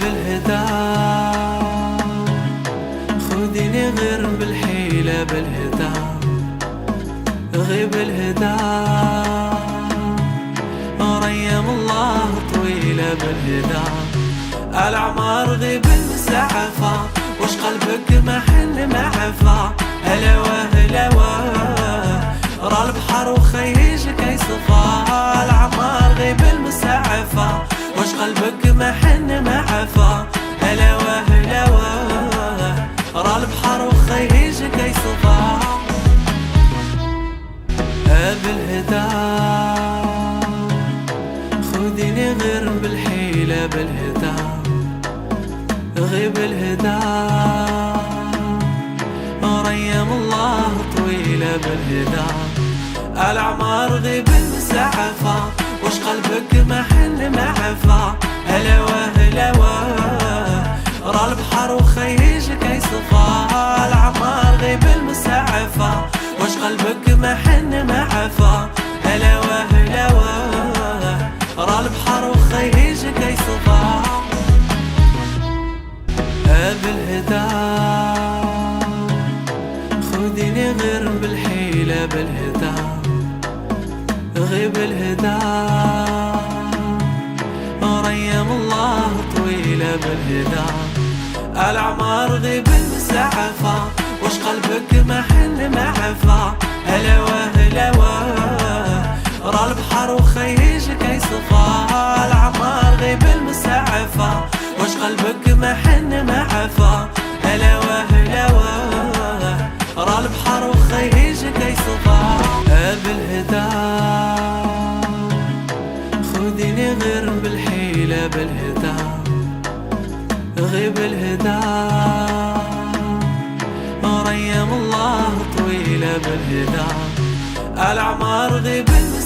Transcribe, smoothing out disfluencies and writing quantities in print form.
بالهدى خذيني غير بالحيلة بالهدى غيب الهدى ريم الله طويلة بالهدى الأعمار غيب المسعفة وش قلبك ما حن معفى هلوى هلوى را البحر وخيجك يصفى الأعمار غيب المسعفة وش قلبك ما حن معفى هلوى هلوى را البحر وخيجك يصفى بالهدى خذيني غير بالحيلة بالهدى غيب الهدى ريم الله طويلة بالهدى الأعمار غيب المسعفة وش قلبك ما حن معفى هلوى هلوى را البحر وخيجك يصفى الأعمار غيب المسعفة وش قلبك ما حن معفى هلوى هلوى را البحر وخيجك يصفى بالهدى خذيني غير بالحيلة بالهدى غيب الهدى ريم الله طويلة بالهدى الأعمار غيب المسعفة وش قلبك ما حن معفى هلوى هلوى را البحر وخيجك يصفى الأعمار غيب المسعفة وش قلبك ما حن معفى هلوى هلوى را البحر وخيجك يصفى بالهدى خذيني غير بالحيلة بالهدى غيب الهدى ريم الله طويلة بالهدى الأعمار غيب